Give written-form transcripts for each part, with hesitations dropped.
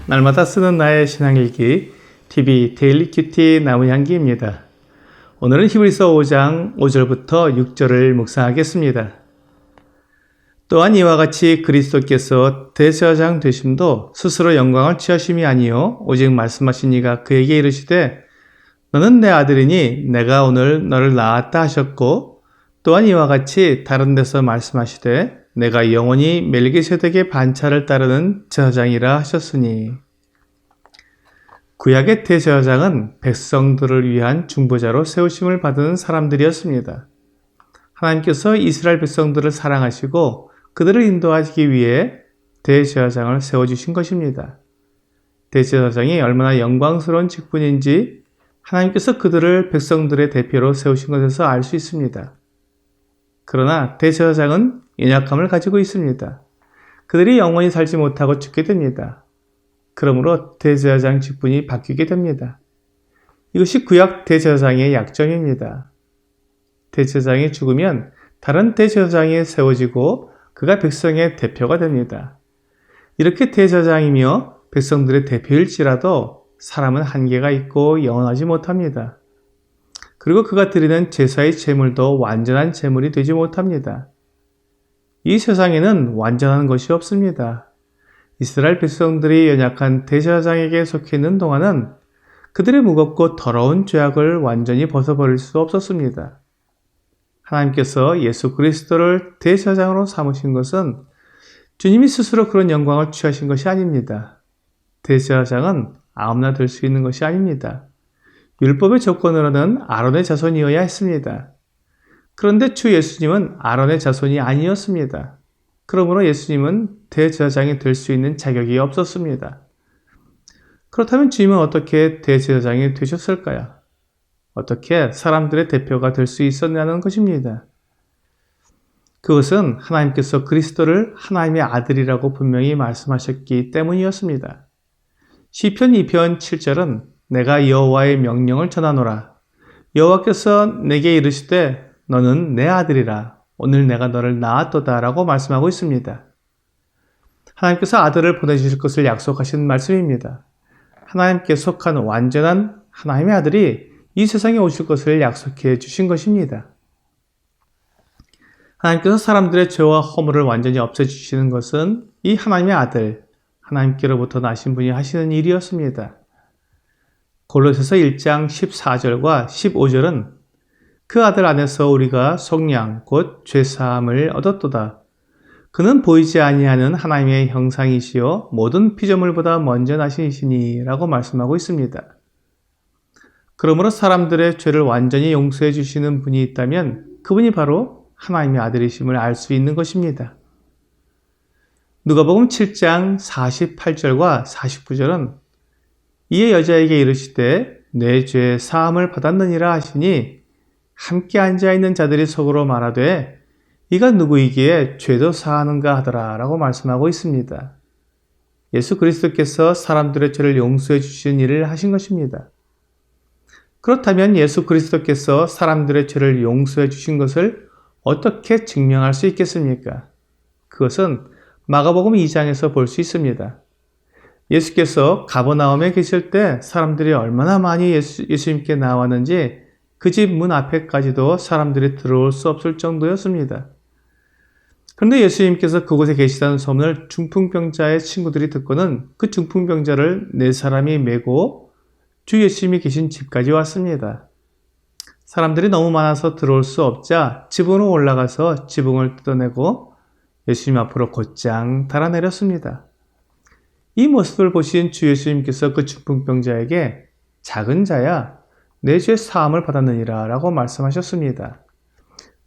날마다 쓰는 나의 신앙일기 TV 데일리 큐티 나무향기입니다. 오늘은 히브리서 5장 5절부터 6절을 묵상하겠습니다. 또한 이와 같이 그리스도께서 대제사장 되심도 스스로 영광을 취하심이 아니요 오직 말씀하신 이가 그에게 이르시되 너는 내 아들이니 내가 오늘 너를 낳았다 하셨고, 또한 이와 같이 다른 데서 말씀하시되 내가 영원히 멜기세덱의 반차를 따르는 제사장이라 하셨으니. 구약의 대제사장은 백성들을 위한 중보자로 세우심을 받은 사람들이었습니다. 하나님께서 이스라엘 백성들을 사랑하시고 그들을 인도하시기 위해 대제사장을 세워주신 것입니다. 대제사장이 얼마나 영광스러운 직분인지 하나님께서 그들을 백성들의 대표로 세우신 것에서 알 수 있습니다. 그러나 대제사장은 연약함을 가지고 있습니다. 그들이 영원히 살지 못하고 죽게 됩니다. 그러므로 대제사장 직분이 바뀌게 됩니다. 이것이 구약 대제사장의 약점입니다. 대제사장이 죽으면 다른 대제사장이 세워지고 그가 백성의 대표가 됩니다. 이렇게 대제사장이며 백성들의 대표일지라도 사람은 한계가 있고 영원하지 못합니다. 그리고 그가 드리는 제사의 제물도 완전한 제물이 되지 못합니다. 이 세상에는 완전한 것이 없습니다. 이스라엘 백성들이 연약한 대제사장에게 속해 있는 동안은 그들의 무겁고 더러운 죄악을 완전히 벗어버릴 수 없었습니다. 하나님께서 예수 그리스도를 대제사장으로 삼으신 것은 주님이 스스로 그런 영광을 취하신 것이 아닙니다. 대제사장은 아무나 될 수 있는 것이 아닙니다. 율법의 조건으로는 아론의 자손이어야 했습니다. 그런데 주 예수님은 아론의 자손이 아니었습니다. 그러므로 예수님은 대제사장이 될 수 있는 자격이 없었습니다. 그렇다면 주님은 어떻게 대제사장이 되셨을까요? 어떻게 사람들의 대표가 될 수 있었냐는 것입니다. 그것은 하나님께서 그리스도를 하나님의 아들이라고 분명히 말씀하셨기 때문이었습니다. 시편 2편 7절은 내가 여호와의 명령을 전하노라. 여호와께서 내게 이르시되 너는 내 아들이라. 오늘 내가 너를 낳았도다 라고 말씀하고 있습니다. 하나님께서 아들을 보내주실 것을 약속하신 말씀입니다. 하나님께 속한 완전한 하나님의 아들이 이 세상에 오실 것을 약속해 주신 것입니다. 하나님께서 사람들의 죄와 허물을 완전히 없애주시는 것은 이 하나님의 아들, 하나님께로부터 나신 분이 하시는 일이었습니다. 골로새서 1장 14절과 15절은 그 아들 안에서 우리가 속량 곧 죄사함을 얻었도다. 그는 보이지 아니하는 하나님의 형상이시요 모든 피조물보다 먼저 나신 이시니 라고 말씀하고 있습니다. 그러므로 사람들의 죄를 완전히 용서해 주시는 분이 있다면 그분이 바로 하나님의 아들이심을 알 수 있는 것입니다. 누가복음 7장 48절과 49절은 이에 여자에게 이르시되 내 죄 사함을 받았느니라 하시니 함께 앉아있는 자들이 속으로 말하되 이가 누구이기에 죄도 사하는가 하더라 라고 말씀하고 있습니다. 예수 그리스도께서 사람들의 죄를 용서해 주신 일을 하신 것입니다. 그렇다면 예수 그리스도께서 사람들의 죄를 용서해 주신 것을 어떻게 증명할 수 있겠습니까? 그것은 마가복음 2장에서 볼 수 있습니다. 예수께서 가버나움에 계실 때 사람들이 얼마나 많이 예수님께 나왔는지 그 집 문 앞에까지도 사람들이 들어올 수 없을 정도였습니다. 그런데 예수님께서 그곳에 계시다는 소문을 중풍병자의 친구들이 듣고는 그 중풍병자를 4사람이 메고 주 예수님이 계신 집까지 왔습니다. 사람들이 너무 많아서 들어올 수 없자 지붕으로 올라가서 지붕을 뜯어내고 예수님 앞으로 곧장 달아내렸습니다. 이 모습을 보신 주 예수님께서 그 중풍병자에게 작은 자야 내 죄 사함을 받았느니라 라고 말씀하셨습니다.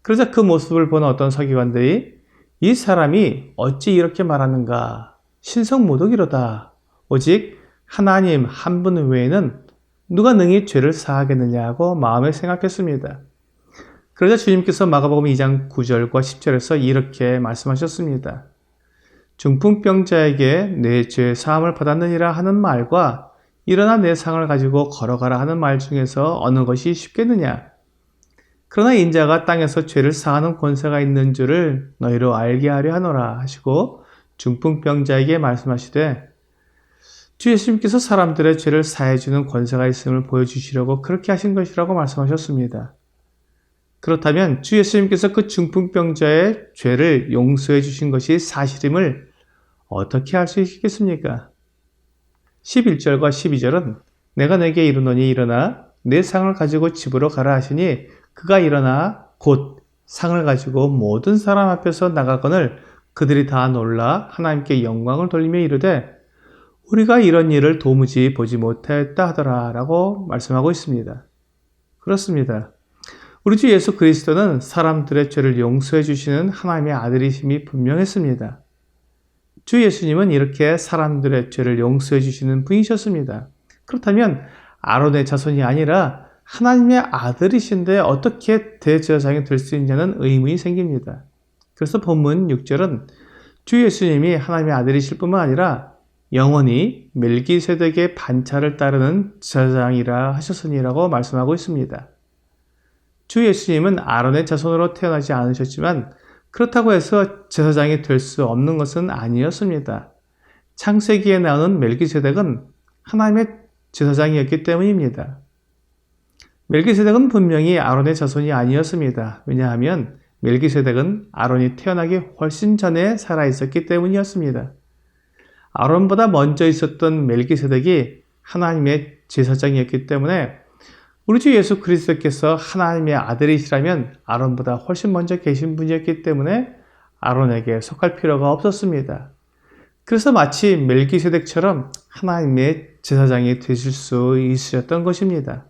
그러자 그 모습을 본 어떤 서기관들이 이 사람이 어찌 이렇게 말하는가? 신성모독이로다. 오직 하나님 한 분 외에는 누가 능히 죄를 사하겠느냐고 마음에 생각했습니다. 그러자 주님께서 마가복음 2장 9절과 10절에서 이렇게 말씀하셨습니다. 중풍병자에게 내 죄 사함을 받았느니라 하는 말과 일어나 내 상을 가지고 걸어가라 하는 말 중에서 어느 것이 쉽겠느냐? 그러나 인자가 땅에서 죄를 사하는 권세가 있는 줄을 너희로 알게 하려 하노라 하시고 중풍병자에게 말씀하시되 주 예수님께서 사람들의 죄를 사해주는 권세가 있음을 보여주시려고 그렇게 하신 것이라고 말씀하셨습니다. 그렇다면 주 예수님께서 그 중풍병자의 죄를 용서해 주신 것이 사실임을 어떻게 알 수 있겠습니까? 11절과 12절은 내가 내게 이르노니 일어나 내 상을 가지고 집으로 가라 하시니 그가 일어나 곧 상을 가지고 모든 사람 앞에서 나가거늘 그들이 다 놀라 하나님께 영광을 돌리며 이르되 우리가 이런 일을 도무지 보지 못하였다 하더라 라고 말씀하고 있습니다. 그렇습니다. 우리 주 예수 그리스도는 사람들의 죄를 용서해 주시는 하나님의 아들이심이 분명했습니다. 주 예수님은 이렇게 사람들의 죄를 용서해 주시는 분이셨습니다. 그렇다면 아론의 자손이 아니라 하나님의 아들이신데 어떻게 대제사장이 될 수 있냐는 의문이 생깁니다. 그래서 본문 6절은 주 예수님이 하나님의 아들이실 뿐만 아니라 영원히 멜기세덱의 반차를 따르는 제사장이라 하셨으니라고 말씀하고 있습니다. 주 예수님은 아론의 자손으로 태어나지 않으셨지만 그렇다고 해서 제사장이 될 수 없는 것은 아니었습니다. 창세기에 나오는 멜기세덱은 하나님의 제사장이었기 때문입니다. 멜기세덱은 분명히 아론의 자손이 아니었습니다. 왜냐하면 멜기세덱은 아론이 태어나기 훨씬 전에 살아있었기 때문이었습니다. 아론보다 먼저 있었던 멜기세덱이 하나님의 제사장이었기 때문에 우리 주 예수 그리스도께서 하나님의 아들이시라면 아론보다 훨씬 먼저 계신 분이었기 때문에 아론에게 속할 필요가 없었습니다. 그래서 마치 멜기세덱처럼 하나님의 제사장이 되실 수 있으셨던 것입니다.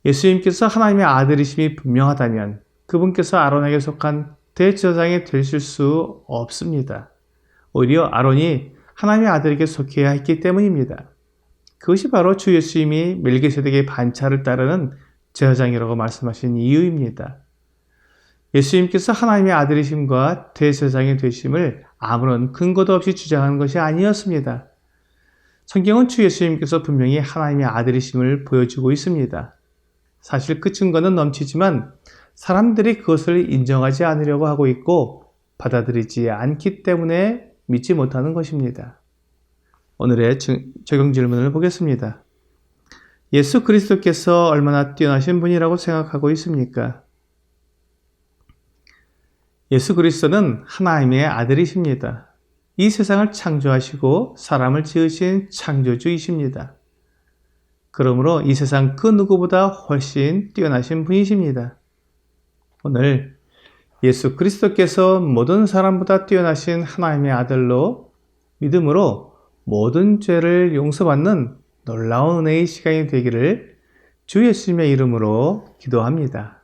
예수님께서 하나님의 아들이심이 분명하다면 그분께서 아론에게 속한 대제사장이 되실 수 없습니다. 오히려 아론이 하나님의 아들에게 속해야 했기 때문입니다. 그것이 바로 주 예수님이 멜기세덱의 반차를 따르는 제사장이라고 말씀하신 이유입니다. 예수님께서 하나님의 아들이심과 대제사장이 되심을 아무런 근거도 없이 주장하는 것이 아니었습니다. 성경은 주 예수님께서 분명히 하나님의 아들이심을 보여주고 있습니다. 사실 그 증거는 넘치지만 사람들이 그것을 인정하지 않으려고 하고 있고 받아들이지 않기 때문에 믿지 못하는 것입니다. 오늘의 적용 질문을 보겠습니다. 예수 그리스도께서 얼마나 뛰어나신 분이라고 생각하고 있습니까? 예수 그리스도는 하나님의 아들이십니다. 이 세상을 창조하시고 사람을 지으신 창조주이십니다. 그러므로 이 세상 그 누구보다 훨씬 뛰어나신 분이십니다. 오늘 예수 그리스도께서 모든 사람보다 뛰어나신 하나님의 아들로 믿음으로 모든 죄를 용서받는 놀라운 은혜의 시간이 되기를 주 예수님의 이름으로 기도합니다.